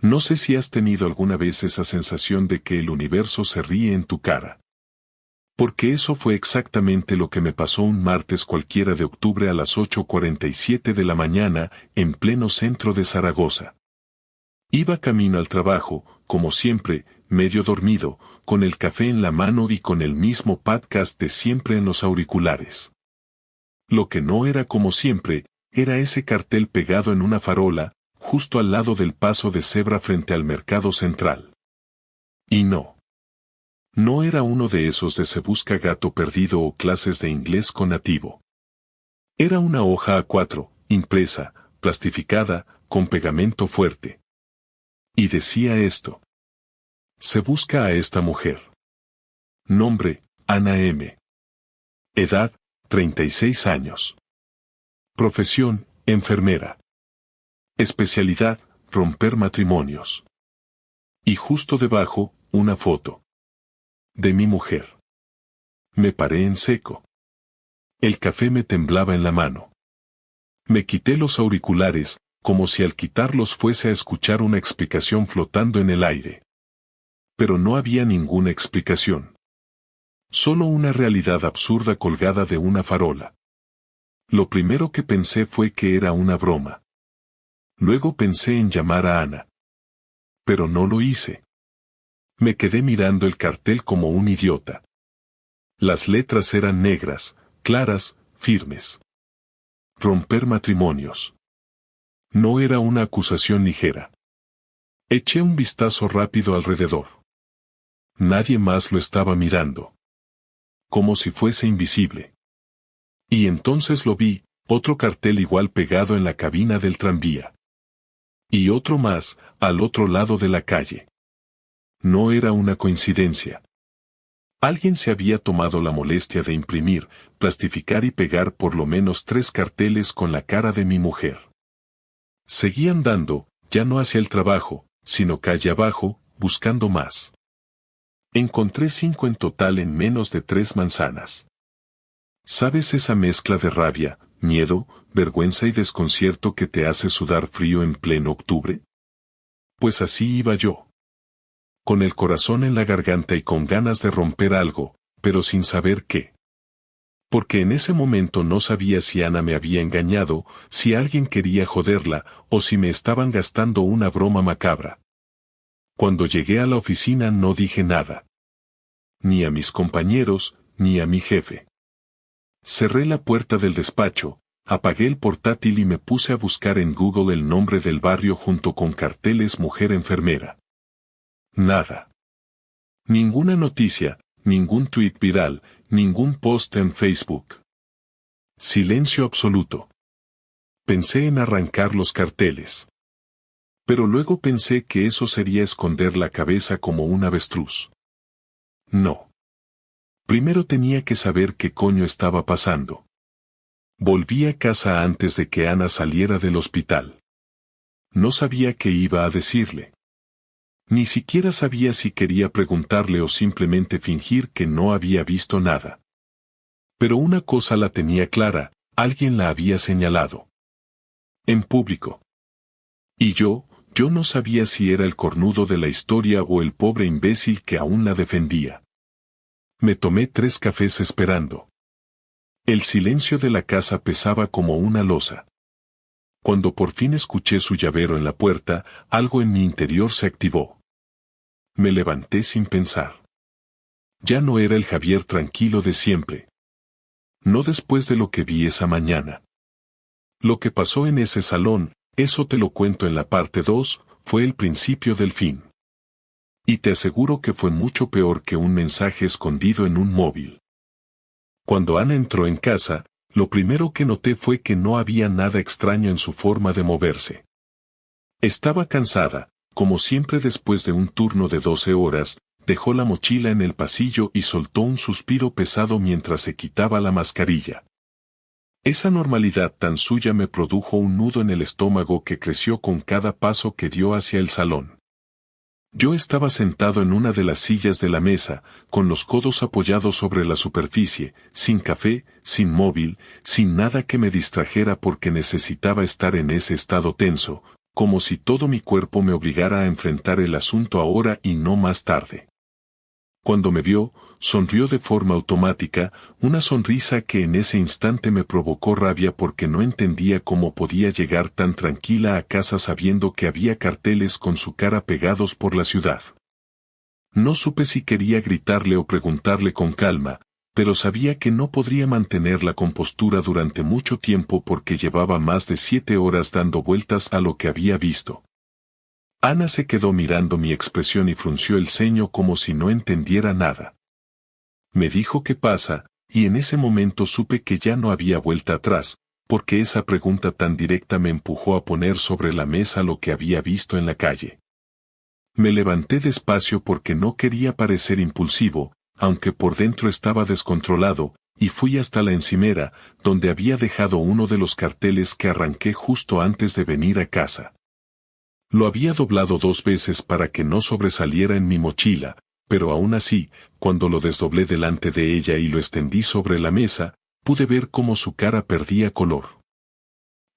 No sé si has tenido alguna vez esa sensación de que el universo se ríe en tu cara. Porque eso fue exactamente lo que me pasó un martes cualquiera de octubre a las 8:47 de la mañana, en pleno centro de Zaragoza. Iba camino al trabajo, como siempre, medio dormido, con el café en la mano y con el mismo podcast de siempre en los auriculares. Lo que no era como siempre, era ese cartel pegado en una farola, justo al lado del paso de cebra frente al mercado central. Y no. No era uno de esos de Se busca gato perdido o clases de inglés con nativo. Era una hoja A4, impresa, plastificada, con pegamento fuerte. Y decía esto. Se busca a esta mujer. Nombre, Ana M. Edad, 36 años. Profesión, enfermera. Especialidad, romper matrimonios. Y justo debajo, una foto. De mi mujer. Me paré en seco. El café me temblaba en la mano. Me quité los auriculares, como si al quitarlos fuese a escuchar una explicación flotando en el aire. Pero no había ninguna explicación. Solo una realidad absurda colgada de una farola. Lo primero que pensé fue que era una broma. Luego pensé en llamar a Ana. Pero no lo hice. Me quedé mirando el cartel como un idiota. Las letras eran negras, claras, firmes. Romper matrimonios. No era una acusación ligera. Eché un vistazo rápido alrededor. Nadie más lo estaba mirando. Como si fuese invisible. Y entonces lo vi, otro cartel igual pegado en la cabina del tranvía. Y otro más, al otro lado de la calle. No era una coincidencia. Alguien se había tomado la molestia de imprimir, plastificar y pegar por lo menos 3 carteles con la cara de mi mujer. Seguí andando, ya no hacia el trabajo, sino calle abajo, buscando más. Encontré 5 en total en menos de 3 manzanas. ¿Sabes esa mezcla de rabia, miedo, vergüenza y desconcierto que te hace sudar frío en pleno octubre? Pues así iba yo. Con el corazón en la garganta y con ganas de romper algo, pero sin saber qué. Porque en ese momento no sabía si Ana me había engañado, si alguien quería joderla, o si me estaban gastando una broma macabra. Cuando llegué a la oficina no dije nada. Ni a mis compañeros, ni a mi jefe. Cerré la puerta del despacho, apagué el portátil y me puse a buscar en Google el nombre del barrio junto con carteles mujer enfermera. Nada. Ninguna noticia, ningún tuit viral, ningún post en Facebook. Silencio absoluto. Pensé en arrancar los carteles. Pero luego pensé que eso sería esconder la cabeza como un avestruz. No. Primero tenía que saber qué coño estaba pasando. Volví a casa antes de que Ana saliera del hospital. No sabía qué iba a decirle. Ni siquiera sabía si quería preguntarle o simplemente fingir que no había visto nada. Pero una cosa la tenía clara, alguien la había señalado. En público. Y yo no sabía si era el cornudo de la historia o el pobre imbécil que aún la defendía. Me tomé 3 cafés esperando. El silencio de la casa pesaba como una losa. Cuando por fin escuché su llavero en la puerta, algo en mi interior se activó. Me levanté sin pensar. Ya no era el Javier tranquilo de siempre. No después de lo que vi esa mañana. Lo que pasó en ese salón, eso te lo cuento en la parte 2, fue el principio del fin. Y te aseguro que fue mucho peor que un mensaje escondido en un móvil. Cuando Ana entró en casa, lo primero que noté fue que no había nada extraño en su forma de moverse. Estaba cansada, como siempre después de un turno de 12 horas, dejó la mochila en el pasillo y soltó un suspiro pesado mientras se quitaba la mascarilla. Esa normalidad tan suya me produjo un nudo en el estómago que creció con cada paso que dio hacia el salón. Yo estaba sentado en una de las sillas de la mesa, con los codos apoyados sobre la superficie, sin café, sin móvil, sin nada que me distrajera porque necesitaba estar en ese estado tenso, como si todo mi cuerpo me obligara a enfrentar el asunto ahora y no más tarde. Cuando me vio, sonrió de forma automática, una sonrisa que en ese instante me provocó rabia porque no entendía cómo podía llegar tan tranquila a casa sabiendo que había carteles con su cara pegados por la ciudad. No supe si quería gritarle o preguntarle con calma, pero sabía que no podría mantener la compostura durante mucho tiempo porque llevaba más de 7 horas dando vueltas a lo que había visto. Ana se quedó mirando mi expresión y frunció el ceño como si no entendiera nada. Me dijo qué pasa, y en ese momento supe que ya no había vuelta atrás, porque esa pregunta tan directa me empujó a poner sobre la mesa lo que había visto en la calle. Me levanté despacio porque no quería parecer impulsivo, aunque por dentro estaba descontrolado, y fui hasta la encimera, donde había dejado uno de los carteles que arranqué justo antes de venir a casa. Lo había doblado 2 veces para que no sobresaliera en mi mochila, pero aún así, cuando lo desdoblé delante de ella y lo extendí sobre la mesa, pude ver cómo su cara perdía color.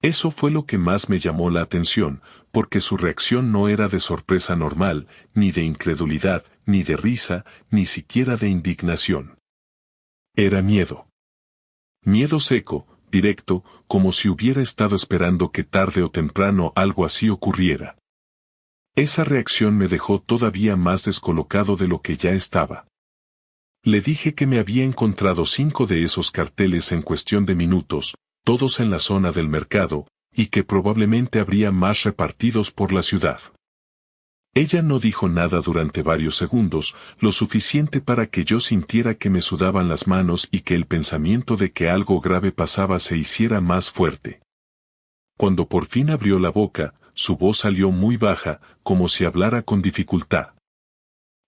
Eso fue lo que más me llamó la atención, porque su reacción no era de sorpresa normal, ni de incredulidad, ni de risa, ni siquiera de indignación. Era miedo. Miedo seco, directo, como si hubiera estado esperando que tarde o temprano algo así ocurriera. Esa reacción me dejó todavía más descolocado de lo que ya estaba. Le dije que me había encontrado 5 de esos carteles en cuestión de minutos, todos en la zona del mercado, y que probablemente habría más repartidos por la ciudad. Ella no dijo nada durante varios segundos, lo suficiente para que yo sintiera que me sudaban las manos y que el pensamiento de que algo grave pasaba se hiciera más fuerte. Cuando por fin abrió la boca, su voz salió muy baja, como si hablara con dificultad.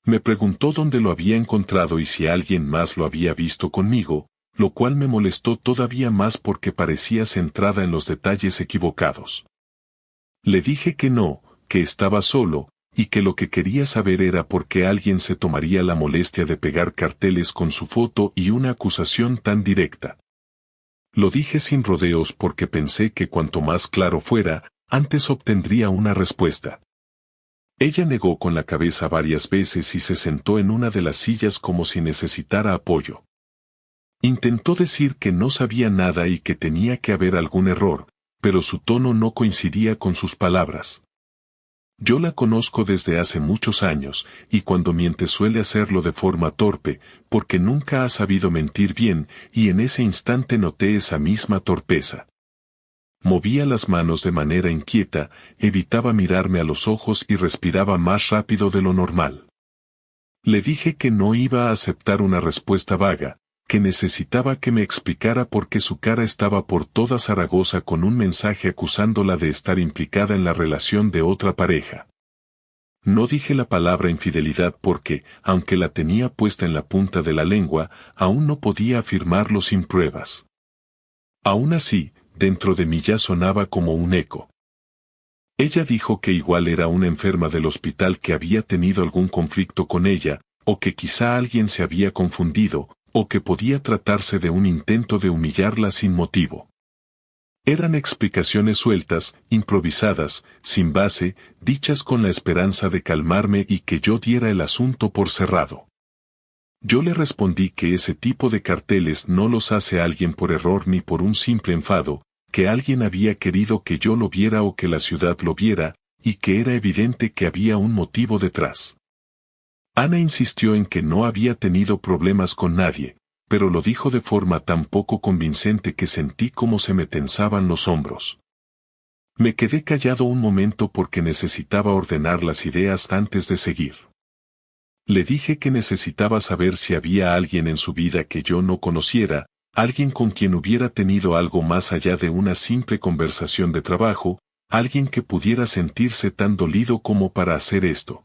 Me preguntó dónde lo había encontrado y si alguien más lo había visto conmigo, lo cual me molestó todavía más porque parecía centrada en los detalles equivocados. Le dije que no, que estaba solo, y que lo que quería saber era por qué alguien se tomaría la molestia de pegar carteles con su foto y una acusación tan directa. Lo dije sin rodeos porque pensé que cuanto más claro fuera, antes obtendría una respuesta. Ella negó con la cabeza varias veces y se sentó en una de las sillas como si necesitara apoyo. Intentó decir que no sabía nada y que tenía que haber algún error, pero su tono no coincidía con sus palabras. Yo la conozco desde hace muchos años, y cuando miente suele hacerlo de forma torpe, porque nunca ha sabido mentir bien, y en ese instante noté esa misma torpeza. Movía las manos de manera inquieta, evitaba mirarme a los ojos y respiraba más rápido de lo normal. Le dije que no iba a aceptar una respuesta vaga, que necesitaba que me explicara por qué su cara estaba por toda Zaragoza con un mensaje acusándola de estar implicada en la relación de otra pareja. No dije la palabra infidelidad porque, aunque la tenía puesta en la punta de la lengua, aún no podía afirmarlo sin pruebas. Aún así, dentro de mí ya sonaba como un eco. Ella dijo que igual era una enferma del hospital que había tenido algún conflicto con ella, o que quizá alguien se había confundido, o que podía tratarse de un intento de humillarla sin motivo. Eran explicaciones sueltas, improvisadas, sin base, dichas con la esperanza de calmarme y que yo diera el asunto por cerrado. Yo le respondí que ese tipo de carteles no los hace alguien por error ni por un simple enfado, que alguien había querido que yo lo viera o que la ciudad lo viera, y que era evidente que había un motivo detrás. Ana insistió en que no había tenido problemas con nadie, pero lo dijo de forma tan poco convincente que sentí como se me tensaban los hombros. Me quedé callado un momento porque necesitaba ordenar las ideas antes de seguir. Le dije que necesitaba saber si había alguien en su vida que yo no conociera, alguien con quien hubiera tenido algo más allá de una simple conversación de trabajo, alguien que pudiera sentirse tan dolido como para hacer esto.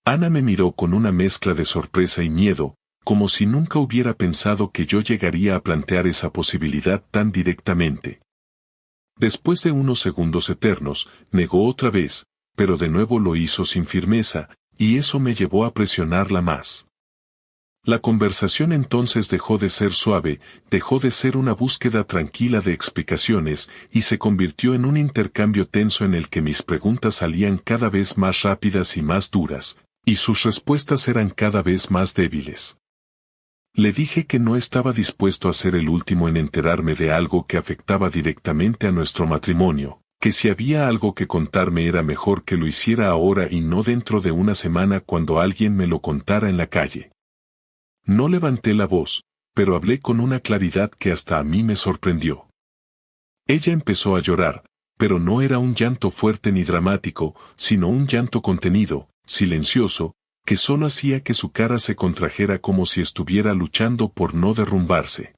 Ana me miró con una mezcla de sorpresa y miedo, como si nunca hubiera pensado que yo llegaría a plantear esa posibilidad tan directamente. Después de unos segundos eternos, negó otra vez, pero de nuevo lo hizo sin firmeza, y eso me llevó a presionarla más. La conversación entonces dejó de ser suave, dejó de ser una búsqueda tranquila de explicaciones, y se convirtió en un intercambio tenso en el que mis preguntas salían cada vez más rápidas y más duras, y sus respuestas eran cada vez más débiles. Le dije que no estaba dispuesto a ser el último en enterarme de algo que afectaba directamente a nuestro matrimonio, que si había algo que contarme era mejor que lo hiciera ahora y no dentro de una semana cuando alguien me lo contara en la calle. No levanté la voz, pero hablé con una claridad que hasta a mí me sorprendió. Ella empezó a llorar, pero no era un llanto fuerte ni dramático, sino un llanto contenido, silencioso, que solo hacía que su cara se contrajera como si estuviera luchando por no derrumbarse.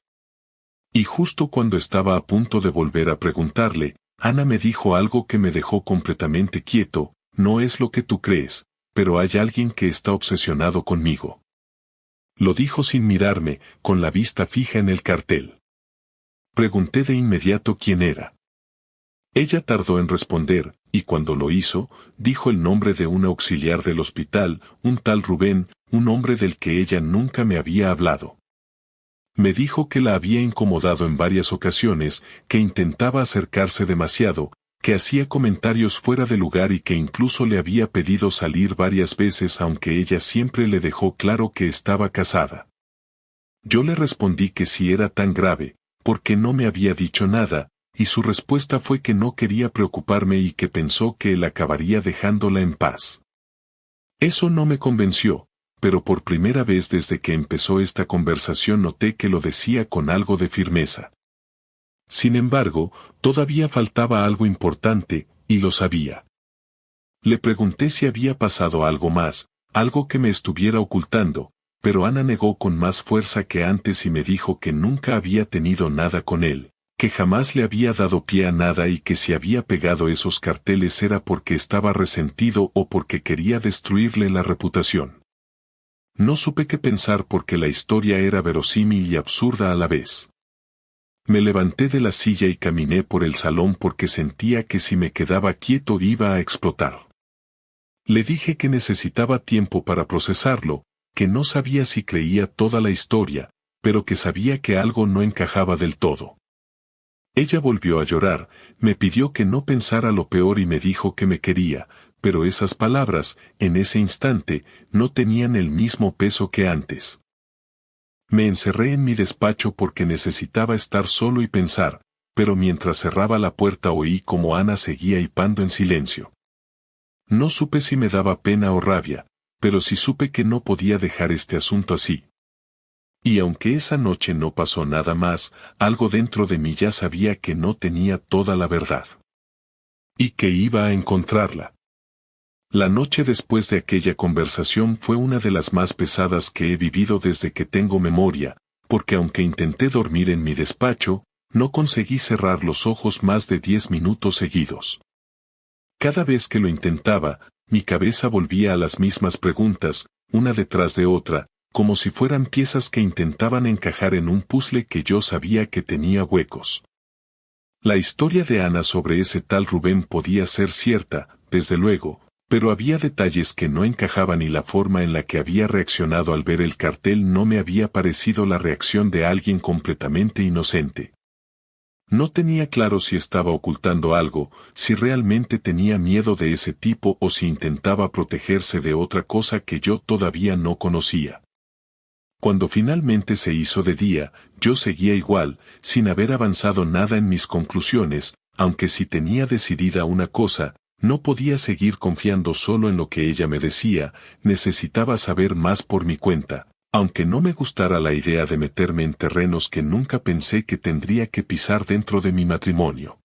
Y justo cuando estaba a punto de volver a preguntarle, Ana me dijo algo que me dejó completamente quieto: no es lo que tú crees, pero hay alguien que está obsesionado conmigo. Lo dijo sin mirarme, con la vista fija en el cartel. Pregunté de inmediato quién era. Ella tardó en responder, y cuando lo hizo, dijo el nombre de un auxiliar del hospital, un tal Rubén, un hombre del que ella nunca me había hablado. Me dijo que la había incomodado en varias ocasiones, que intentaba acercarse demasiado, que hacía comentarios fuera de lugar y que incluso le había pedido salir varias veces, aunque ella siempre le dejó claro que estaba casada. Yo le respondí que si era tan grave, porque no me había dicho nada, y su respuesta fue que no quería preocuparme y que pensó que él acabaría dejándola en paz. Eso no me convenció, pero por primera vez desde que empezó esta conversación noté que lo decía con algo de firmeza. Sin embargo, todavía faltaba algo importante, y lo sabía. Le pregunté si había pasado algo más, algo que me estuviera ocultando, pero Ana negó con más fuerza que antes y me dijo que nunca había tenido nada con él, que jamás le había dado pie a nada y que si había pegado esos carteles era porque estaba resentido o porque quería destruirle la reputación. No supe qué pensar porque la historia era verosímil y absurda a la vez. Me levanté de la silla y caminé por el salón porque sentía que si me quedaba quieto iba a explotar. Le dije que necesitaba tiempo para procesarlo, que no sabía si creía toda la historia, pero que sabía que algo no encajaba del todo. Ella volvió a llorar, me pidió que no pensara lo peor y me dijo que me quería, pero esas palabras, en ese instante, no tenían el mismo peso que antes. Me encerré en mi despacho porque necesitaba estar solo y pensar, pero mientras cerraba la puerta oí como Ana seguía hipando en silencio. No supe si me daba pena o rabia, pero sí supe que no podía dejar este asunto así. Y aunque esa noche no pasó nada más, algo dentro de mí ya sabía que no tenía toda la verdad. Y que iba a encontrarla. La noche después de aquella conversación fue una de las más pesadas que he vivido desde que tengo memoria, porque aunque intenté dormir en mi despacho, no conseguí cerrar los ojos más de 10 minutos seguidos. Cada vez que lo intentaba, mi cabeza volvía a las mismas preguntas, una detrás de otra, como si fueran piezas que intentaban encajar en un puzzle que yo sabía que tenía huecos. La historia de Ana sobre ese tal Rubén podía ser cierta, desde luego, pero había detalles que no encajaban y la forma en la que había reaccionado al ver el cartel no me había parecido la reacción de alguien completamente inocente. No tenía claro si estaba ocultando algo, si realmente tenía miedo de ese tipo o si intentaba protegerse de otra cosa que yo todavía no conocía. Cuando finalmente se hizo de día, yo seguía igual, sin haber avanzado nada en mis conclusiones, aunque si tenía decidida una cosa, no podía seguir confiando solo en lo que ella me decía, necesitaba saber más por mi cuenta, aunque no me gustara la idea de meterme en terrenos que nunca pensé que tendría que pisar dentro de mi matrimonio.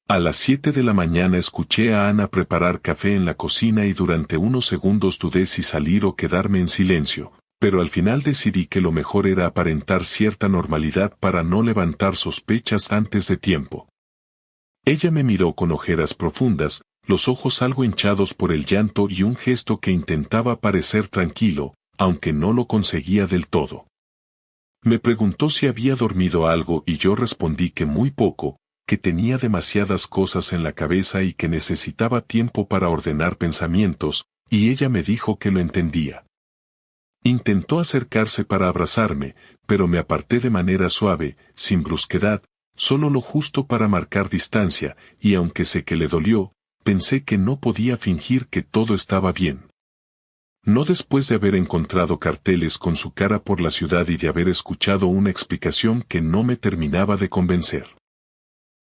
A las 7 de la mañana escuché a Ana preparar café en la cocina y durante unos segundos dudé si salir o quedarme en silencio, pero al final decidí que lo mejor era aparentar cierta normalidad para no levantar sospechas antes de tiempo. Ella me miró con ojeras profundas, los ojos algo hinchados por el llanto y un gesto que intentaba parecer tranquilo, aunque no lo conseguía del todo. Me preguntó si había dormido algo y yo respondí que muy poco, que tenía demasiadas cosas en la cabeza y que necesitaba tiempo para ordenar pensamientos, y ella me dijo que lo entendía. Intentó acercarse para abrazarme, pero me aparté de manera suave, sin brusquedad, solo lo justo para marcar distancia, y aunque sé que le dolió, pensé que no podía fingir que todo estaba bien. No después de haber encontrado carteles con su cara por la ciudad y de haber escuchado una explicación que no me terminaba de convencer.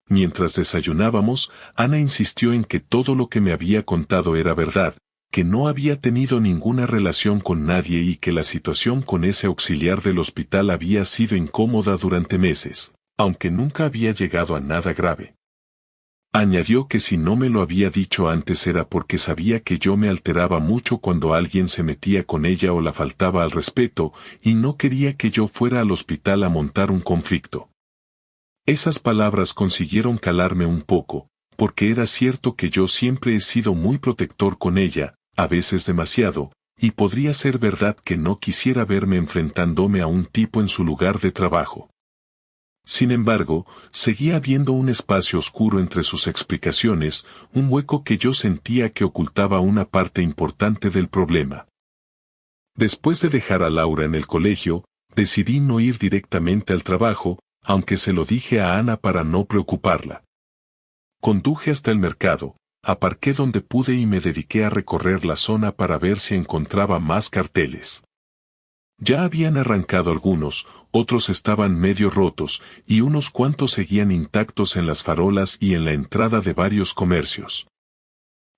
Mientras desayunábamos, Ana insistió en que todo lo que me había contado era verdad, que no había tenido ninguna relación con nadie y que la situación con ese auxiliar del hospital había sido incómoda durante meses, aunque nunca había llegado a nada grave. Añadió que si no me lo había dicho antes era porque sabía que yo me alteraba mucho cuando alguien se metía con ella o la faltaba al respeto, y no quería que yo fuera al hospital a montar un conflicto. Esas palabras consiguieron calarme un poco, porque era cierto que yo siempre he sido muy protector con ella, a veces demasiado, y podría ser verdad que no quisiera verme enfrentándome a un tipo en su lugar de trabajo. Sin embargo, seguía habiendo un espacio oscuro entre sus explicaciones, un hueco que yo sentía que ocultaba una parte importante del problema. Después de dejar a Laura en el colegio, decidí no ir directamente al trabajo, aunque se lo dije a Ana para no preocuparla. Conduje hasta el mercado, aparqué donde pude y me dediqué a recorrer la zona para ver si encontraba más carteles. Ya habían arrancado algunos, otros estaban medio rotos, y unos cuantos seguían intactos en las farolas y en la entrada de varios comercios.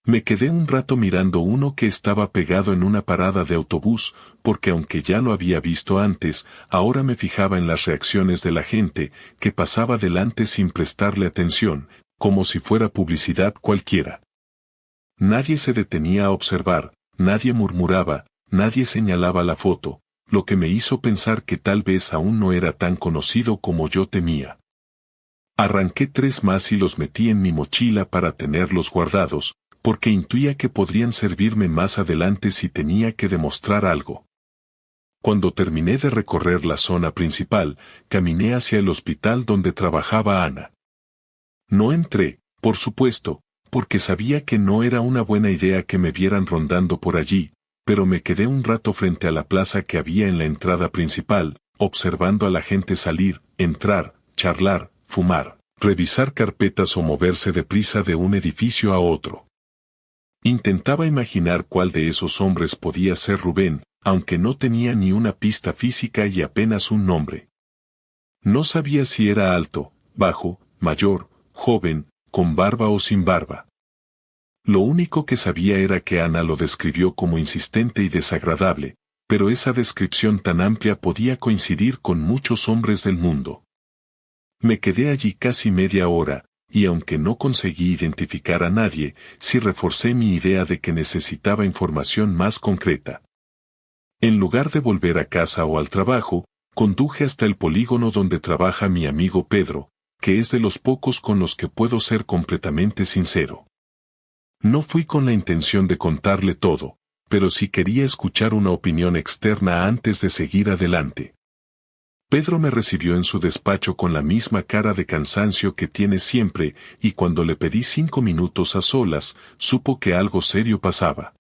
Me quedé un rato mirando uno que estaba pegado en una parada de autobús, porque aunque ya lo había visto antes, ahora me fijaba en las reacciones de la gente, que pasaba delante sin prestarle atención, como si fuera publicidad cualquiera. Nadie se detenía a observar, nadie murmuraba, nadie señalaba la foto, lo que me hizo pensar que tal vez aún no era tan conocido como yo temía. Arranqué 3 más y los metí en mi mochila para tenerlos guardados, porque intuía que podrían servirme más adelante si tenía que demostrar algo. Cuando terminé de recorrer la zona principal, caminé hacia el hospital donde trabajaba Ana. No entré, por supuesto, porque sabía que no era una buena idea que me vieran rondando por allí, pero me quedé un rato frente a la plaza que había en la entrada principal, observando a la gente salir, entrar, charlar, fumar, revisar carpetas o moverse deprisa de un edificio a otro. Intentaba imaginar cuál de esos hombres podía ser Rubén, aunque no tenía ni una pista física y apenas un nombre. No sabía si era alto, bajo, mayor, joven, con barba o sin barba. Lo único que sabía era que Ana lo describió como insistente y desagradable, pero esa descripción tan amplia podía coincidir con muchos hombres del mundo. Me quedé allí casi media hora, y aunque no conseguí identificar a nadie, sí reforcé mi idea de que necesitaba información más concreta. En lugar de volver a casa o al trabajo, conduje hasta el polígono donde trabaja mi amigo Pedro, que es de los pocos con los que puedo ser completamente sincero. No fui con la intención de contarle todo, pero sí quería escuchar una opinión externa antes de seguir adelante. Pedro me recibió en su despacho con la misma cara de cansancio que tiene siempre, y cuando le pedí 5 minutos a solas, supo que algo serio pasaba.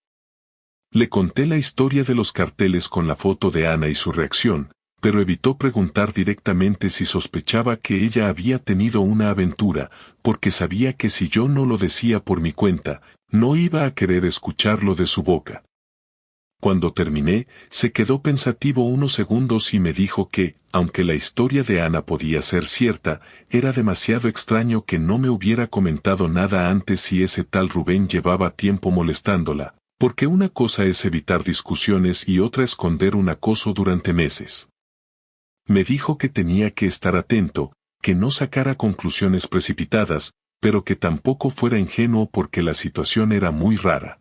Le conté la historia de los carteles con la foto de Ana y su reacción, pero evitó preguntar directamente si sospechaba que ella había tenido una aventura, porque sabía que si yo no lo decía por mi cuenta, no iba a querer escucharlo de su boca. Cuando terminé, se quedó pensativo unos segundos y me dijo que, aunque la historia de Ana podía ser cierta, era demasiado extraño que no me hubiera comentado nada antes si ese tal Rubén llevaba tiempo molestándola, porque una cosa es evitar discusiones y otra esconder un acoso durante meses. Me dijo que tenía que estar atento, que no sacara conclusiones precipitadas, pero que tampoco fuera ingenuo porque la situación era muy rara.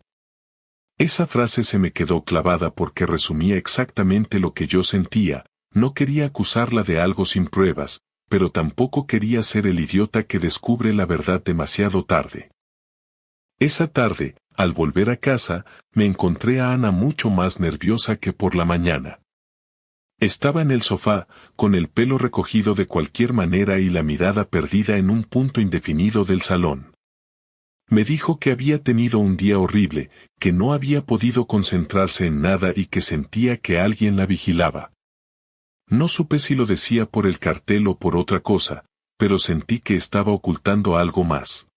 Esa frase se me quedó clavada porque resumía exactamente lo que yo sentía. No quería acusarla de algo sin pruebas, pero tampoco quería ser el idiota que descubre la verdad demasiado tarde. Esa tarde, al volver a casa, me encontré a Ana mucho más nerviosa que por la mañana. Estaba en el sofá, con el pelo recogido de cualquier manera y la mirada perdida en un punto indefinido del salón. Me dijo que había tenido un día horrible, que no había podido concentrarse en nada y que sentía que alguien la vigilaba. No supe si lo decía por el cartel o por otra cosa, pero sentí que estaba ocultando algo más.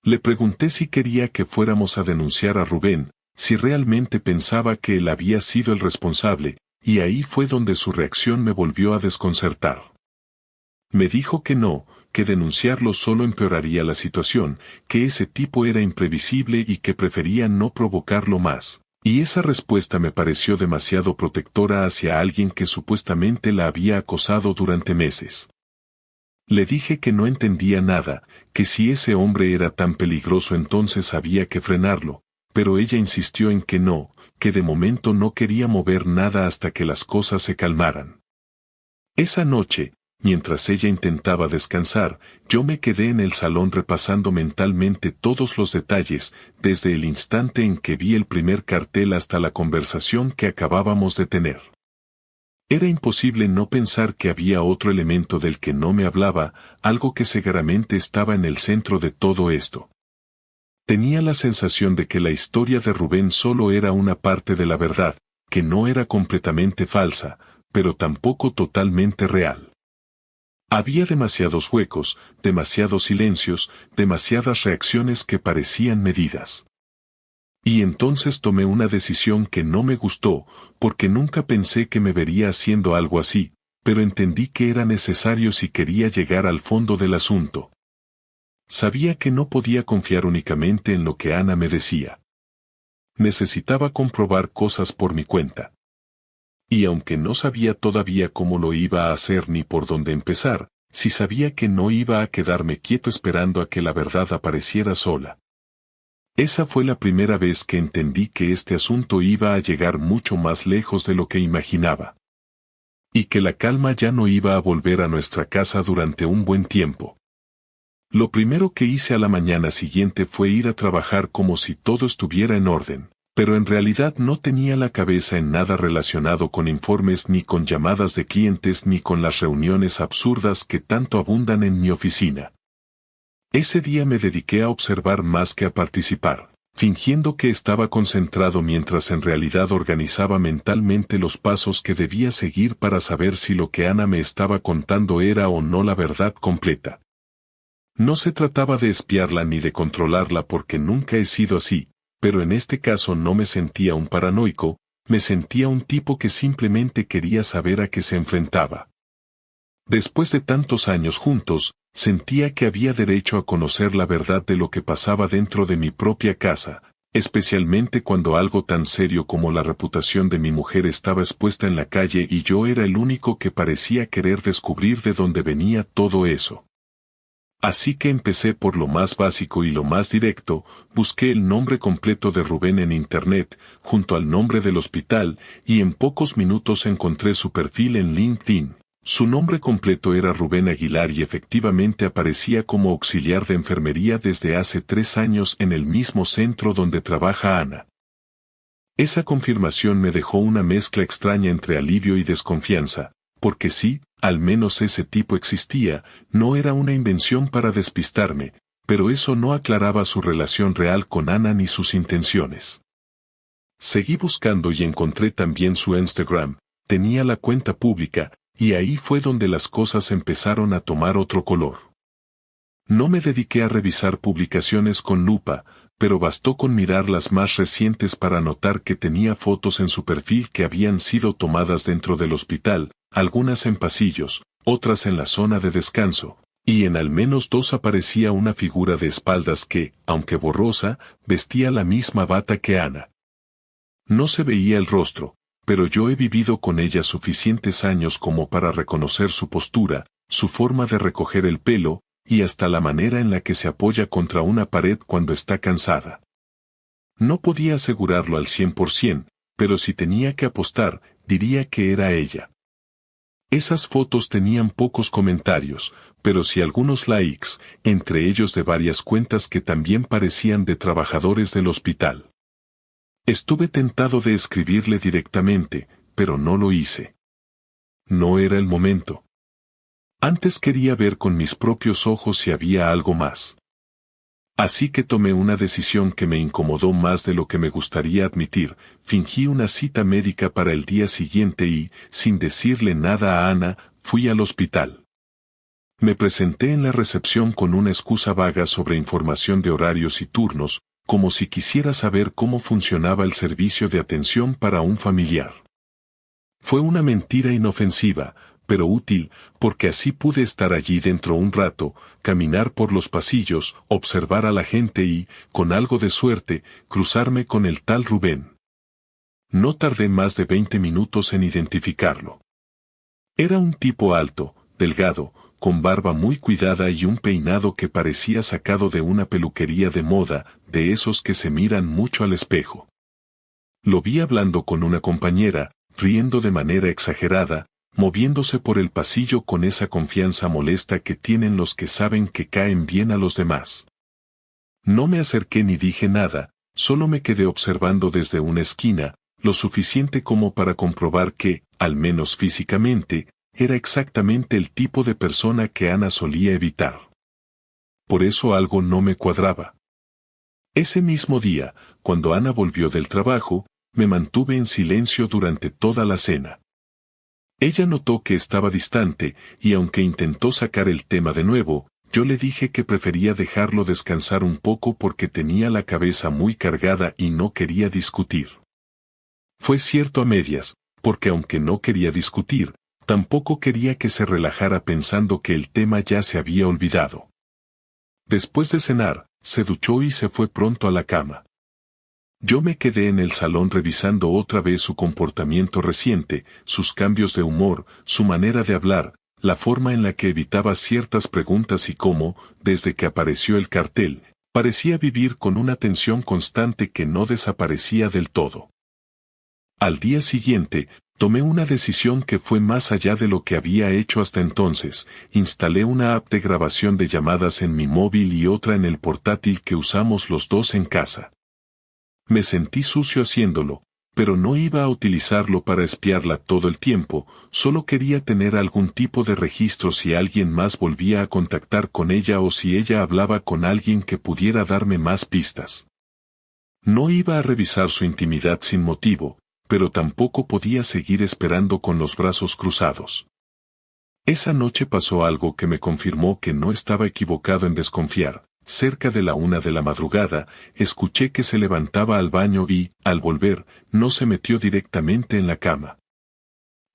Le pregunté si quería que fuéramos a denunciar a Rubén, si realmente pensaba que él había sido el responsable, y ahí fue donde su reacción me volvió a desconcertar. Me dijo que no, que denunciarlo solo empeoraría la situación, que ese tipo era imprevisible y que prefería no provocarlo más. Y esa respuesta me pareció demasiado protectora hacia alguien que supuestamente la había acosado durante meses. Le dije que no entendía nada, que si ese hombre era tan peligroso entonces había que frenarlo, pero ella insistió en que no, que de momento no quería mover nada hasta que las cosas se calmaran. Esa noche, mientras ella intentaba descansar, yo me quedé en el salón repasando mentalmente todos los detalles, desde el instante en que vi el primer cartel hasta la conversación que acabábamos de tener. Era imposible no pensar que había otro elemento del que no me hablaba, algo que seguramente estaba en el centro de todo esto. Tenía la sensación de que la historia de Rubén solo era una parte de la verdad, que no era completamente falsa, pero tampoco totalmente real. Había demasiados huecos, demasiados silencios, demasiadas reacciones que parecían medidas. Y entonces tomé una decisión que no me gustó, porque nunca pensé que me vería haciendo algo así, pero entendí que era necesario si quería llegar al fondo del asunto. Sabía que no podía confiar únicamente en lo que Ana me decía. Necesitaba comprobar cosas por mi cuenta. Y aunque no sabía todavía cómo lo iba a hacer ni por dónde empezar, sí sabía que no iba a quedarme quieto esperando a que la verdad apareciera sola. Esa fue la primera vez que entendí que este asunto iba a llegar mucho más lejos de lo que imaginaba. Y que la calma ya no iba a volver a nuestra casa durante un buen tiempo. Lo primero que hice a la mañana siguiente fue ir a trabajar como si todo estuviera en orden, pero en realidad no tenía la cabeza en nada relacionado con informes ni con llamadas de clientes ni con las reuniones absurdas que tanto abundan en mi oficina. Ese día me dediqué a observar más que a participar, fingiendo que estaba concentrado mientras en realidad organizaba mentalmente los pasos que debía seguir para saber si lo que Ana me estaba contando era o no la verdad completa. No se trataba de espiarla ni de controlarla porque nunca he sido así, pero en este caso no me sentía un paranoico, me sentía un tipo que simplemente quería saber a qué se enfrentaba. Después de tantos años juntos, sentía que había derecho a conocer la verdad de lo que pasaba dentro de mi propia casa, especialmente cuando algo tan serio como la reputación de mi mujer estaba expuesta en la calle y yo era el único que parecía querer descubrir de dónde venía todo eso. Así que empecé por lo más básico y lo más directo, busqué el nombre completo de Rubén en Internet, junto al nombre del hospital, y en pocos minutos encontré su perfil en LinkedIn. Su nombre completo era Rubén Aguilar y efectivamente aparecía como auxiliar de enfermería desde hace 3 años en el mismo centro donde trabaja Ana. Esa confirmación me dejó una mezcla extraña entre alivio y desconfianza, porque sí, al menos ese tipo existía, no era una invención para despistarme, pero eso no aclaraba su relación real con Ana ni sus intenciones. Seguí buscando y encontré también su Instagram, tenía la cuenta pública, y ahí fue donde las cosas empezaron a tomar otro color. No me dediqué a revisar publicaciones con lupa, pero bastó con mirar las más recientes para notar que tenía fotos en su perfil que habían sido tomadas dentro del hospital, algunas en pasillos, otras en la zona de descanso, y en al menos 2 aparecía una figura de espaldas que, aunque borrosa, vestía la misma bata que Ana. No se veía el rostro, pero yo he vivido con ella suficientes años como para reconocer su postura, su forma de recoger el pelo, y hasta la manera en la que se apoya contra una pared cuando está cansada. No podía asegurarlo al 100%, pero si tenía que apostar, diría que era ella. Esas fotos tenían pocos comentarios, pero sí algunos likes, entre ellos de varias cuentas que también parecían de trabajadores del hospital. Estuve tentado de escribirle directamente, pero no lo hice. No era el momento. Antes quería ver con mis propios ojos si había algo más. Así que tomé una decisión que me incomodó más de lo que me gustaría admitir, fingí una cita médica para el día siguiente y, sin decirle nada a Ana, fui al hospital. Me presenté en la recepción con una excusa vaga sobre información de horarios y turnos, como si quisiera saber cómo funcionaba el servicio de atención para un familiar. Fue una mentira inofensiva, pero útil, porque así pude estar allí dentro un rato, caminar por los pasillos, observar a la gente y, con algo de suerte, cruzarme con el tal Rubén. No tardé más de 20 minutos en identificarlo. Era un tipo alto, delgado, con barba muy cuidada y un peinado que parecía sacado de una peluquería de moda, de esos que se miran mucho al espejo. Lo vi hablando con una compañera, riendo de manera exagerada, moviéndose por el pasillo con esa confianza molesta que tienen los que saben que caen bien a los demás. No me acerqué ni dije nada, solo me quedé observando desde una esquina, lo suficiente como para comprobar que, al menos físicamente, era exactamente el tipo de persona que Ana solía evitar. Por eso algo no me cuadraba. Ese mismo día, cuando Ana volvió del trabajo, me mantuve en silencio durante toda la cena. Ella notó que estaba distante, y aunque intentó sacar el tema de nuevo, yo le dije que prefería dejarlo descansar un poco porque tenía la cabeza muy cargada y no quería discutir. Fue cierto a medias, porque aunque no quería discutir, tampoco quería que se relajara pensando que el tema ya se había olvidado. Después de cenar, se duchó y se fue pronto a la cama. Yo me quedé en el salón revisando otra vez su comportamiento reciente, sus cambios de humor, su manera de hablar, la forma en la que evitaba ciertas preguntas y cómo, desde que apareció el cartel, parecía vivir con una tensión constante que no desaparecía del todo. Al día siguiente, tomé una decisión que fue más allá de lo que había hecho hasta entonces. Instalé una app de grabación de llamadas en mi móvil y otra en el portátil que usamos los dos en casa. Me sentí sucio haciéndolo, pero no iba a utilizarlo para espiarla todo el tiempo, solo quería tener algún tipo de registro si alguien más volvía a contactar con ella o si ella hablaba con alguien que pudiera darme más pistas. No iba a revisar su intimidad sin motivo, pero tampoco podía seguir esperando con los brazos cruzados. Esa noche pasó algo que me confirmó que no estaba equivocado en desconfiar. Cerca de la 1 de la madrugada, escuché que se levantaba al baño y, al volver, no se metió directamente en la cama.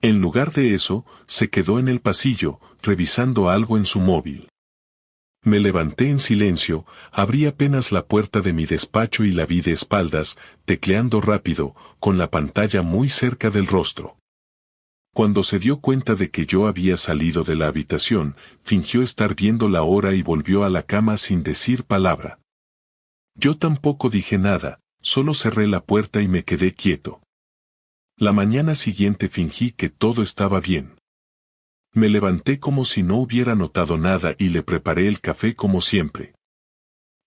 En lugar de eso, se quedó en el pasillo, revisando algo en su móvil. Me levanté en silencio, abrí apenas la puerta de mi despacho y la vi de espaldas, tecleando rápido, con la pantalla muy cerca del rostro. Cuando se dio cuenta de que yo había salido de la habitación, fingió estar viendo la hora y volvió a la cama sin decir palabra. Yo tampoco dije nada, solo cerré la puerta y me quedé quieto. La mañana siguiente fingí que todo estaba bien. Me levanté como si no hubiera notado nada y le preparé el café como siempre.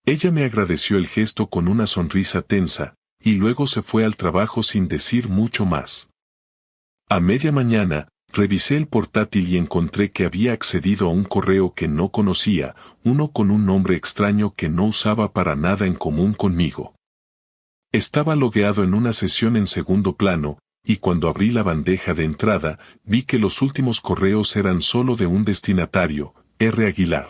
Ella me agradeció el gesto con una sonrisa tensa, y luego se fue al trabajo sin decir mucho más. A media mañana, revisé el portátil y encontré que había accedido a un correo que no conocía, uno con un nombre extraño que no usaba para nada en común conmigo. Estaba logueado en una sesión en segundo plano, y cuando abrí la bandeja de entrada, vi que los últimos correos eran solo de un destinatario, R. Aguilar.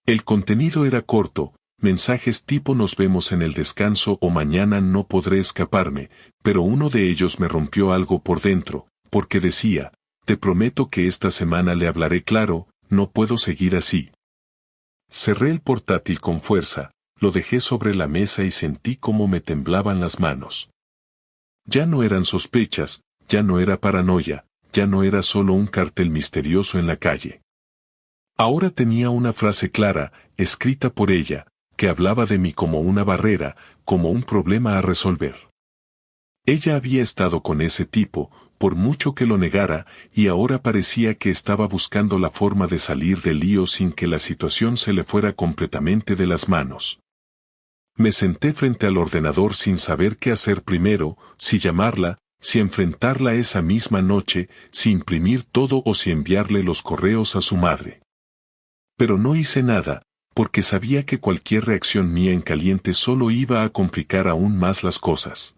El contenido era corto, mensajes tipo nos vemos en el descanso o mañana no podré escaparme, pero uno de ellos me rompió algo por dentro, porque decía, te prometo que esta semana le hablaré claro, no puedo seguir así. Cerré el portátil con fuerza, lo dejé sobre la mesa y sentí cómo me temblaban las manos. Ya no eran sospechas, ya no era paranoia, ya no era solo un cartel misterioso en la calle. Ahora tenía una frase clara, escrita por ella, que hablaba de mí como una barrera, como un problema a resolver. Ella había estado con ese tipo, por mucho que lo negara, y ahora parecía que estaba buscando la forma de salir del lío sin que la situación se le fuera completamente de las manos. Me senté frente al ordenador sin saber qué hacer primero, si llamarla, si enfrentarla esa misma noche, si imprimir todo o si enviarle los correos a su madre. Pero no hice nada, porque sabía que cualquier reacción mía en caliente solo iba a complicar aún más las cosas.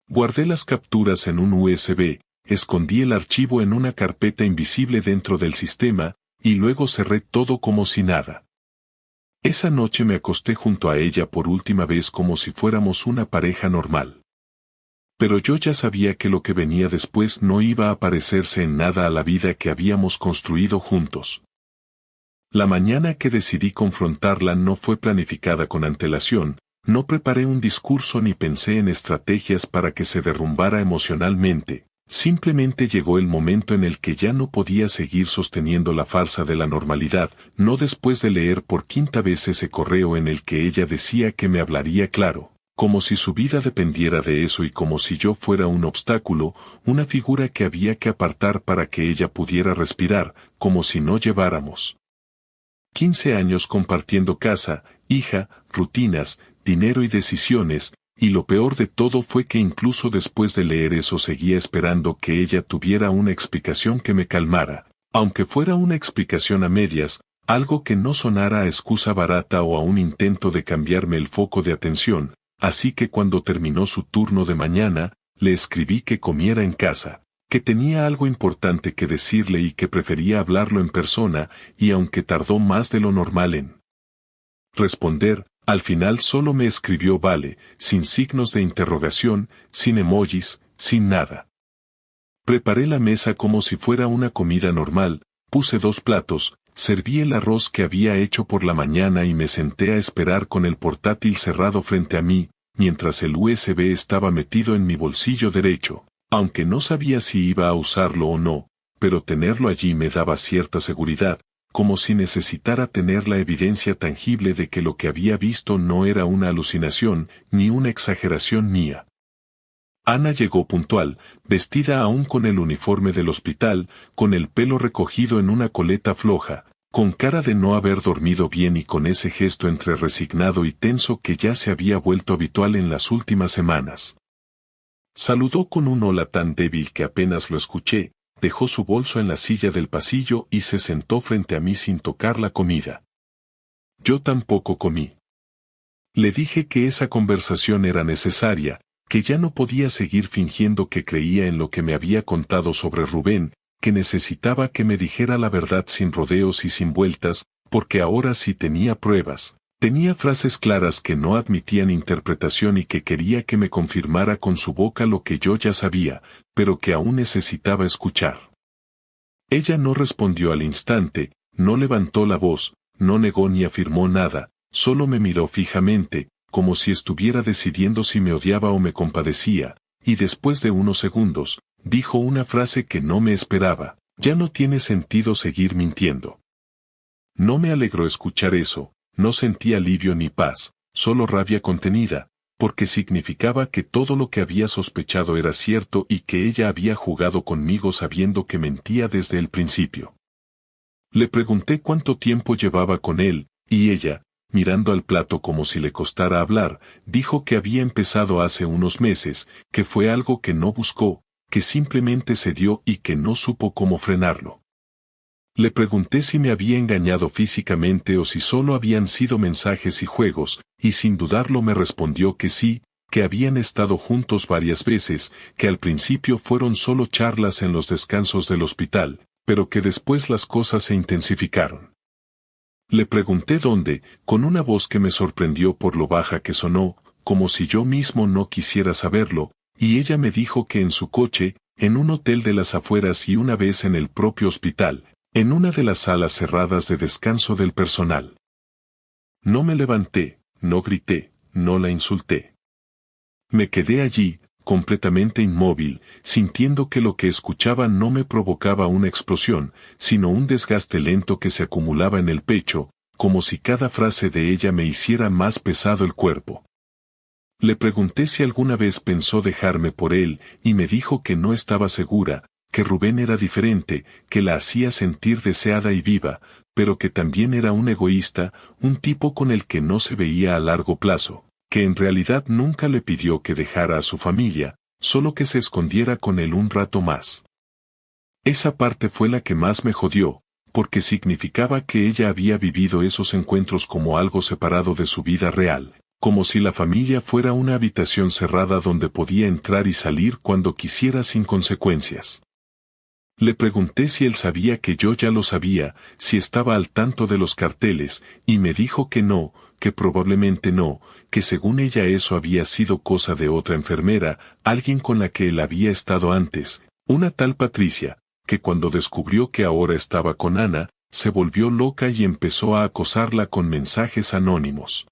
Guardé las capturas en un USB, escondí el archivo en una carpeta invisible dentro del sistema, y luego cerré todo como si nada. Esa noche me acosté junto a ella por última vez como si fuéramos una pareja normal. Pero yo ya sabía que lo que venía después no iba a parecerse en nada a la vida que habíamos construido juntos. La mañana que decidí confrontarla no fue planificada con antelación, no preparé un discurso ni pensé en estrategias para que se derrumbara emocionalmente. Simplemente llegó el momento en el que ya no podía seguir sosteniendo la farsa de la normalidad, no después de leer por quinta vez ese correo en el que ella decía que me hablaría claro, como si su vida dependiera de eso y como si yo fuera un obstáculo, una figura que había que apartar para que ella pudiera respirar, como si no lleváramos 15 años compartiendo casa, hija, rutinas, dinero y decisiones, y lo peor de todo fue que incluso después de leer eso seguía esperando que ella tuviera una explicación que me calmara, aunque fuera una explicación a medias, algo que no sonara a excusa barata o a un intento de cambiarme el foco de atención, así que cuando terminó su turno de mañana, le escribí que comiera en casa, que tenía algo importante que decirle y que prefería hablarlo en persona, y aunque tardó más de lo normal en responder, al final solo me escribió vale, sin signos de interrogación, sin emojis, sin nada. Preparé la mesa como si fuera una comida normal, puse 2 platos, serví el arroz que había hecho por la mañana y me senté a esperar con el portátil cerrado frente a mí, mientras el USB estaba metido en mi bolsillo derecho, aunque no sabía si iba a usarlo o no, pero tenerlo allí me daba cierta seguridad, como si necesitara tener la evidencia tangible de que lo que había visto no era una alucinación, ni una exageración mía. Ana llegó puntual, vestida aún con el uniforme del hospital, con el pelo recogido en una coleta floja, con cara de no haber dormido bien y con ese gesto entre resignado y tenso que ya se había vuelto habitual en las últimas semanas. Saludó con un hola tan débil que apenas lo escuché, dejó su bolso en la silla del pasillo y se sentó frente a mí sin tocar la comida. Yo tampoco comí. Le dije que esa conversación era necesaria, que ya no podía seguir fingiendo que creía en lo que me había contado sobre Rubén, que necesitaba que me dijera la verdad sin rodeos y sin vueltas, porque ahora sí tenía pruebas. Tenía frases claras que no admitían interpretación y que quería que me confirmara con su boca lo que yo ya sabía, pero que aún necesitaba escuchar. Ella no respondió al instante, no levantó la voz, no negó ni afirmó nada, solo me miró fijamente, como si estuviera decidiendo si me odiaba o me compadecía, y después de unos segundos, dijo una frase que no me esperaba: ya no tiene sentido seguir mintiendo. No me alegró escuchar eso. No sentí alivio ni paz, solo rabia contenida, porque significaba que todo lo que había sospechado era cierto y que ella había jugado conmigo sabiendo que mentía desde el principio. Le pregunté cuánto tiempo llevaba con él, y ella, mirando al plato como si le costara hablar, dijo que había empezado hace unos meses, que fue algo que no buscó, que simplemente se dio y que no supo cómo frenarlo. Le pregunté si me había engañado físicamente o si solo habían sido mensajes y juegos, y sin dudarlo me respondió que sí, que habían estado juntos varias veces, que al principio fueron solo charlas en los descansos del hospital, pero que después las cosas se intensificaron. Le pregunté dónde, con una voz que me sorprendió por lo baja que sonó, como si yo mismo no quisiera saberlo, y ella me dijo que en su coche, en un hotel de las afueras y una vez en el propio hospital, en una de las salas cerradas de descanso del personal. No me levanté, no grité, no la insulté. Me quedé allí, completamente inmóvil, sintiendo que lo que escuchaba no me provocaba una explosión, sino un desgaste lento que se acumulaba en el pecho, como si cada frase de ella me hiciera más pesado el cuerpo. Le pregunté si alguna vez pensó dejarme por él, y me dijo que no estaba segura, que Rubén era diferente, que la hacía sentir deseada y viva, pero que también era un egoísta, un tipo con el que no se veía a largo plazo, que en realidad nunca le pidió que dejara a su familia, solo que se escondiera con él un rato más. Esa parte fue la que más me jodió, porque significaba que ella había vivido esos encuentros como algo separado de su vida real, como si la familia fuera una habitación cerrada donde podía entrar y salir cuando quisiera sin consecuencias. Le pregunté si él sabía que yo ya lo sabía, si estaba al tanto de los carteles, y me dijo que no, que probablemente no, que según ella eso había sido cosa de otra enfermera, alguien con la que él había estado antes, una tal Patricia, que cuando descubrió que ahora estaba con Ana, se volvió loca y empezó a acosarla con mensajes anónimos.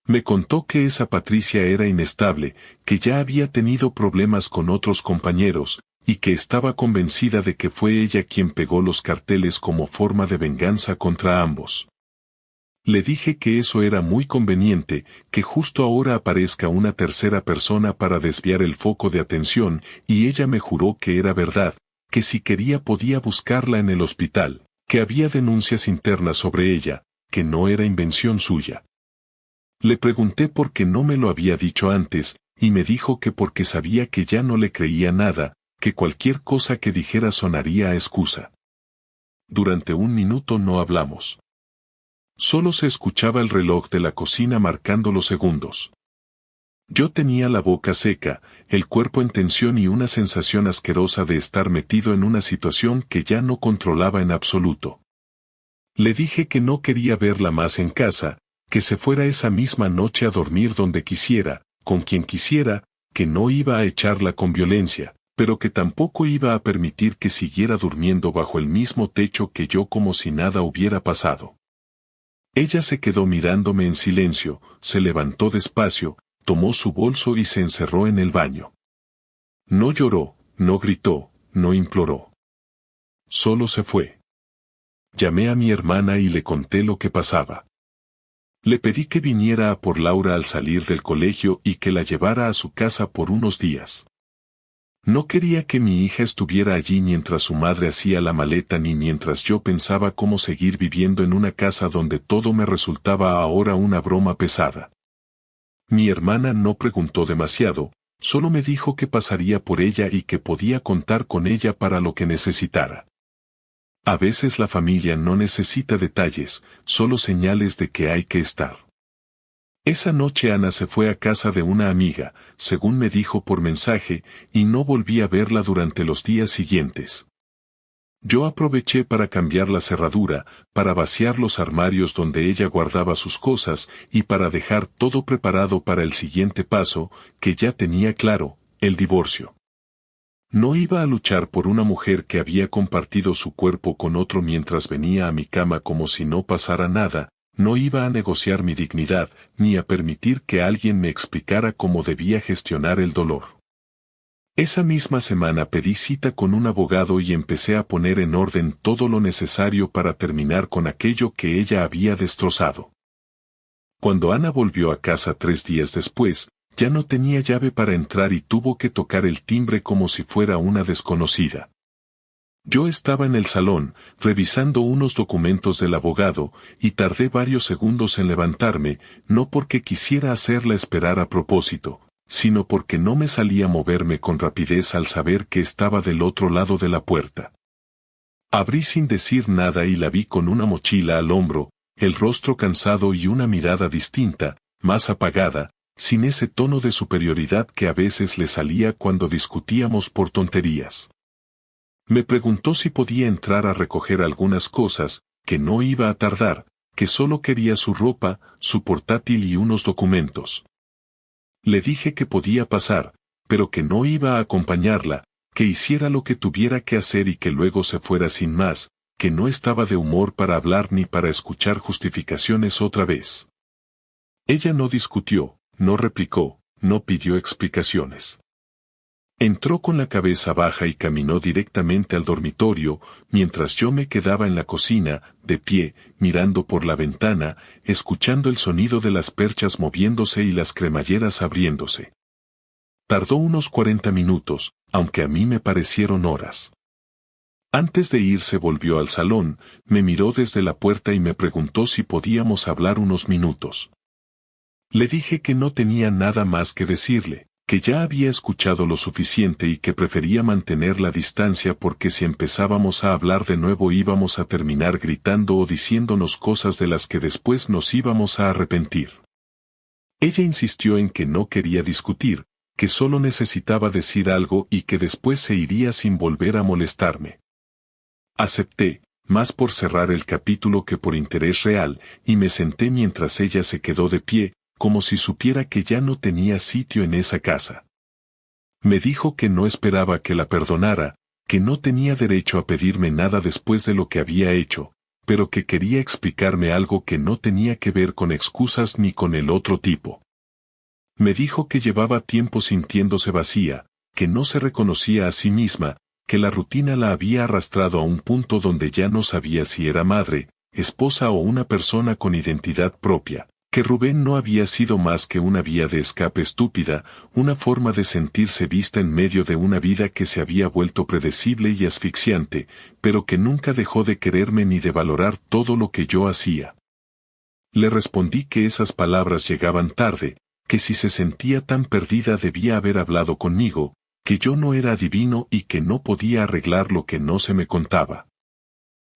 Me contó que esa Patricia era inestable, que ya había tenido problemas con otros compañeros, y que estaba convencida de que fue ella quien pegó los carteles como forma de venganza contra ambos. Le dije que eso era muy conveniente, que justo ahora aparezca una tercera persona para desviar el foco de atención, y ella me juró que era verdad, que si quería podía buscarla en el hospital, que había denuncias internas sobre ella, que no era invención suya. Le pregunté por qué no me lo había dicho antes, y me dijo que porque sabía que ya no le creía nada, que cualquier cosa que dijera sonaría a excusa. Durante un minuto no hablamos. Solo se escuchaba el reloj de la cocina marcando los segundos. Yo tenía la boca seca, el cuerpo en tensión y una sensación asquerosa de estar metido en una situación que ya no controlaba en absoluto. Le dije que no quería verla más en casa, que se fuera esa misma noche a dormir donde quisiera, con quien quisiera, que no iba a echarla con violencia, pero que tampoco iba a permitir que siguiera durmiendo bajo el mismo techo que yo como si nada hubiera pasado. Ella se quedó mirándome en silencio, se levantó despacio, tomó su bolso y se encerró en el baño. No lloró, no gritó, no imploró. Solo se fue. Llamé a mi hermana y le conté lo que pasaba. Le pedí que viniera a por Laura al salir del colegio y que la llevara a su casa por unos días. No quería que mi hija estuviera allí mientras su madre hacía la maleta ni mientras yo pensaba cómo seguir viviendo en una casa donde todo me resultaba ahora una broma pesada. Mi hermana no preguntó demasiado, solo me dijo que pasaría por ella y que podía contar con ella para lo que necesitara. A veces la familia no necesita detalles, solo señales de que hay que estar. Esa noche Ana se fue a casa de una amiga, según me dijo por mensaje, y no volví a verla durante los días siguientes. Yo aproveché para cambiar la cerradura, para vaciar los armarios donde ella guardaba sus cosas y para dejar todo preparado para el siguiente paso, que ya tenía claro, el divorcio. No iba a luchar por una mujer que había compartido su cuerpo con otro mientras venía a mi cama como si no pasara nada. No iba a negociar mi dignidad, ni a permitir que alguien me explicara cómo debía gestionar el dolor. Esa misma semana pedí cita con un abogado y empecé a poner en orden todo lo necesario para terminar con aquello que ella había destrozado. Cuando Ana volvió a casa 3 días después, ya no tenía llave para entrar y tuvo que tocar el timbre como si fuera una desconocida. Yo estaba en el salón, revisando unos documentos del abogado, y tardé varios segundos en levantarme, no porque quisiera hacerla esperar a propósito, sino porque no me salía moverme con rapidez al saber que estaba del otro lado de la puerta. Abrí sin decir nada y la vi con una mochila al hombro, el rostro cansado y una mirada distinta, más apagada, sin ese tono de superioridad que a veces le salía cuando discutíamos por tonterías. Me preguntó si podía entrar a recoger algunas cosas, que no iba a tardar, que solo quería su ropa, su portátil y unos documentos. Le dije que podía pasar, pero que no iba a acompañarla, que hiciera lo que tuviera que hacer y que luego se fuera sin más, que no estaba de humor para hablar ni para escuchar justificaciones otra vez. Ella no discutió, no replicó, no pidió explicaciones. Entró con la cabeza baja y caminó directamente al dormitorio, mientras yo me quedaba en la cocina, de pie, mirando por la ventana, escuchando el sonido de las perchas moviéndose y las cremalleras abriéndose. Tardó unos 40 minutos, aunque a mí me parecieron horas. Antes de irse volvió al salón, me miró desde la puerta y me preguntó si podíamos hablar unos minutos. Le dije que no tenía nada más que decirle, que ya había escuchado lo suficiente y que prefería mantener la distancia porque si empezábamos a hablar de nuevo íbamos a terminar gritando o diciéndonos cosas de las que después nos íbamos a arrepentir. Ella insistió en que no quería discutir, que solo necesitaba decir algo y que después se iría sin volver a molestarme. Acepté, más por cerrar el capítulo que por interés real, y me senté mientras ella se quedó de pie, como si supiera que ya no tenía sitio en esa casa. Me dijo que no esperaba que la perdonara, que no tenía derecho a pedirme nada después de lo que había hecho, pero que quería explicarme algo que no tenía que ver con excusas ni con el otro tipo. Me dijo que llevaba tiempo sintiéndose vacía, que no se reconocía a sí misma, que la rutina la había arrastrado a un punto donde ya no sabía si era madre, esposa o una persona con identidad propia, que Rubén no había sido más que una vía de escape estúpida, una forma de sentirse vista en medio de una vida que se había vuelto predecible y asfixiante, pero que nunca dejó de quererme ni de valorar todo lo que yo hacía. Le respondí que esas palabras llegaban tarde, que si se sentía tan perdida debía haber hablado conmigo, que yo no era adivino y que no podía arreglar lo que no se me contaba.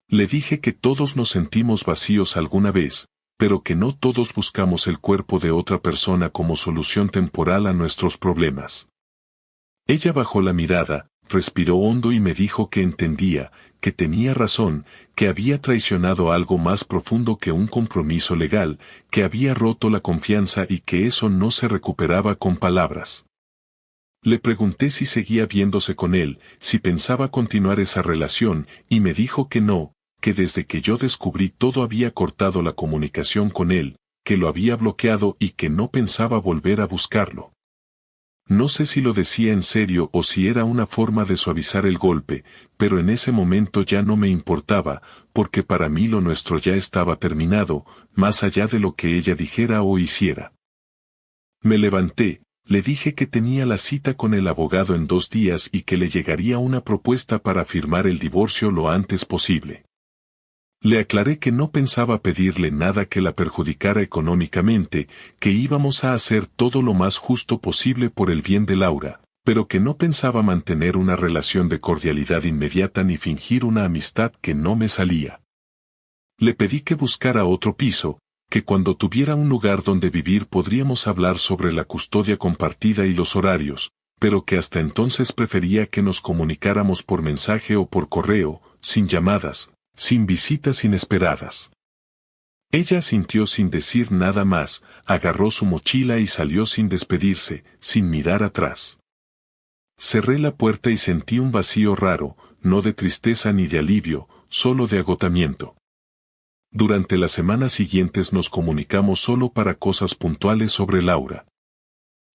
Le dije que todos nos sentimos vacíos alguna vez, pero que no todos buscamos el cuerpo de otra persona como solución temporal a nuestros problemas. Ella bajó la mirada, respiró hondo y me dijo que entendía, que tenía razón, que había traicionado algo más profundo que un compromiso legal, que había roto la confianza y que eso no se recuperaba con palabras. Le pregunté si seguía viéndose con él, si pensaba continuar esa relación, y me dijo que no, que desde que yo descubrí todo había cortado la comunicación con él, que lo había bloqueado y que no pensaba volver a buscarlo. No sé si lo decía en serio o si era una forma de suavizar el golpe, pero en ese momento ya no me importaba, porque para mí lo nuestro ya estaba terminado, más allá de lo que ella dijera o hiciera. Me levanté, le dije que tenía la cita con el abogado en 2 días y que le llegaría una propuesta para firmar el divorcio lo antes posible. Le aclaré que no pensaba pedirle nada que la perjudicara económicamente, que íbamos a hacer todo lo más justo posible por el bien de Laura, pero que no pensaba mantener una relación de cordialidad inmediata ni fingir una amistad que no me salía. Le pedí que buscara otro piso, que cuando tuviera un lugar donde vivir podríamos hablar sobre la custodia compartida y los horarios, pero que hasta entonces prefería que nos comunicáramos por mensaje o por correo, sin llamadas, sin visitas inesperadas. Ella asintió sin decir nada más, agarró su mochila y salió sin despedirse, sin mirar atrás. Cerré la puerta y sentí un vacío raro, no de tristeza ni de alivio, solo de agotamiento. Durante las semanas siguientes nos comunicamos solo para cosas puntuales sobre Laura.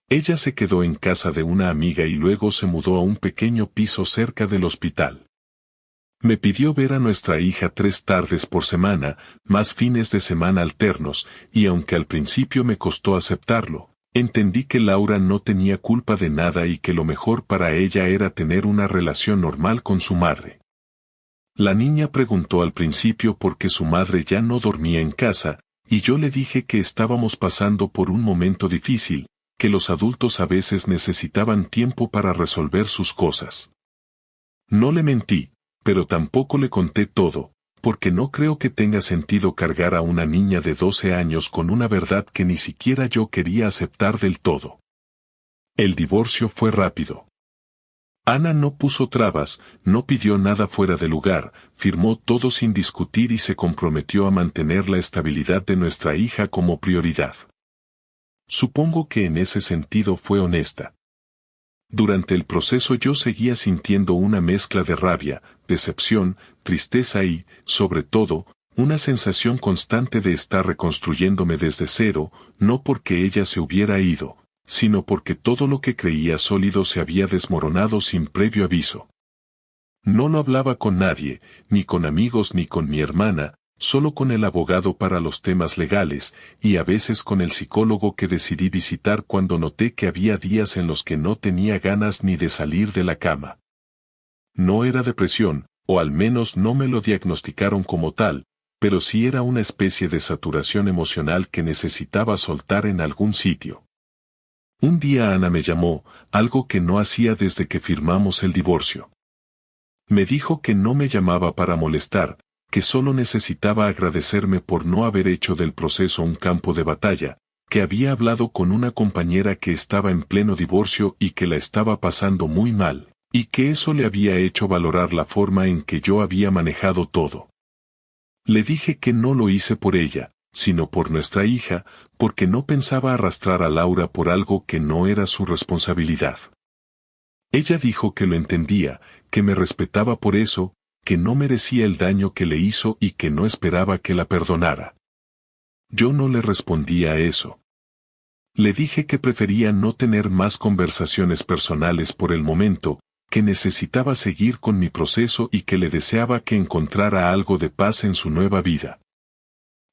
Ella se quedó en casa de una amiga y luego se mudó a un pequeño piso cerca del hospital. Me pidió ver a nuestra hija 3 tardes por semana, más fines de semana alternos, y aunque al principio me costó aceptarlo, entendí que Laura no tenía culpa de nada y que lo mejor para ella era tener una relación normal con su madre. La niña preguntó al principio por qué su madre ya no dormía en casa, y yo le dije que estábamos pasando por un momento difícil, que los adultos a veces necesitaban tiempo para resolver sus cosas. No le mentí, pero tampoco le conté todo, porque no creo que tenga sentido cargar a una niña de 12 años con una verdad que ni siquiera yo quería aceptar del todo. El divorcio fue rápido. Ana no puso trabas, no pidió nada fuera de lugar, firmó todo sin discutir y se comprometió a mantener la estabilidad de nuestra hija como prioridad. Supongo que en ese sentido fue honesta. Durante el proceso yo seguía sintiendo una mezcla de rabia, decepción, tristeza y, sobre todo, una sensación constante de estar reconstruyéndome desde cero, no porque ella se hubiera ido, sino porque todo lo que creía sólido se había desmoronado sin previo aviso. No lo hablaba con nadie, ni con amigos ni con mi hermana, solo con el abogado para los temas legales, y a veces con el psicólogo que decidí visitar cuando noté que había días en los que no tenía ganas ni de salir de la cama. No era depresión, o al menos no me lo diagnosticaron como tal, pero sí era una especie de saturación emocional que necesitaba soltar en algún sitio. Un día Ana me llamó, algo que no hacía desde que firmamos el divorcio. Me dijo que no me llamaba para molestar, que solo necesitaba agradecerme por no haber hecho del proceso un campo de batalla, que había hablado con una compañera que estaba en pleno divorcio y que la estaba pasando muy mal, y que eso le había hecho valorar la forma en que yo había manejado todo. Le dije que no lo hice por ella, sino por nuestra hija, porque no pensaba arrastrar a Laura por algo que no era su responsabilidad. Ella dijo que lo entendía, que me respetaba por eso, que no merecía el daño que le hizo y que no esperaba que la perdonara. Yo no le respondí a eso. Le dije que prefería no tener más conversaciones personales por el momento, que necesitaba seguir con mi proceso y que le deseaba que encontrara algo de paz en su nueva vida.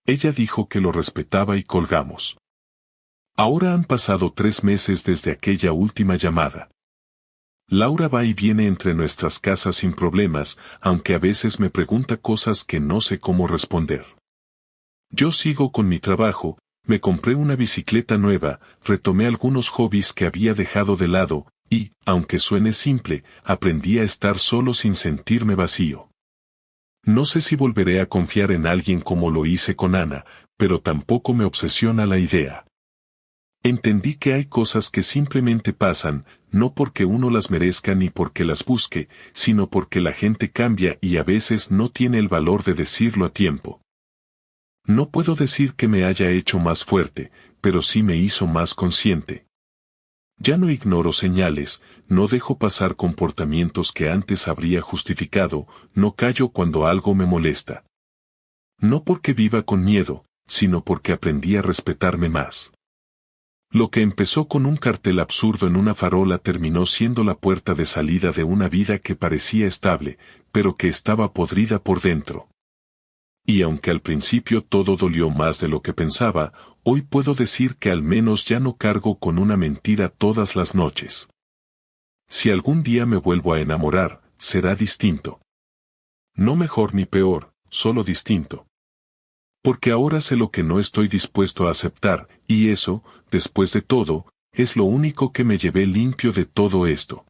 Ella dijo que lo respetaba y colgamos. Ahora han pasado 3 meses desde aquella última llamada. Laura va y viene entre nuestras casas sin problemas, aunque a veces me pregunta cosas que no sé cómo responder. Yo sigo con mi trabajo, me compré una bicicleta nueva, retomé algunos hobbies que había dejado de lado, y, aunque suene simple, aprendí a estar solo sin sentirme vacío. No sé si volveré a confiar en alguien como lo hice con Ana, pero tampoco me obsesiona la idea. Entendí que hay cosas que simplemente pasan, no porque uno las merezca ni porque las busque, sino porque la gente cambia y a veces no tiene el valor de decirlo a tiempo. No puedo decir que me haya hecho más fuerte, pero sí me hizo más consciente. Ya no ignoro señales, no dejo pasar comportamientos que antes habría justificado, no callo cuando algo me molesta. No porque viva con miedo, sino porque aprendí a respetarme más. Lo que empezó con un cartel absurdo en una farola terminó siendo la puerta de salida de una vida que parecía estable, pero que estaba podrida por dentro. Y aunque al principio todo dolió más de lo que pensaba, hoy puedo decir que al menos ya no cargo con una mentira todas las noches. Si algún día me vuelvo a enamorar, será distinto. No mejor ni peor, solo distinto. Porque ahora sé lo que no estoy dispuesto a aceptar, y eso, después de todo, es lo único que me llevé limpio de todo esto.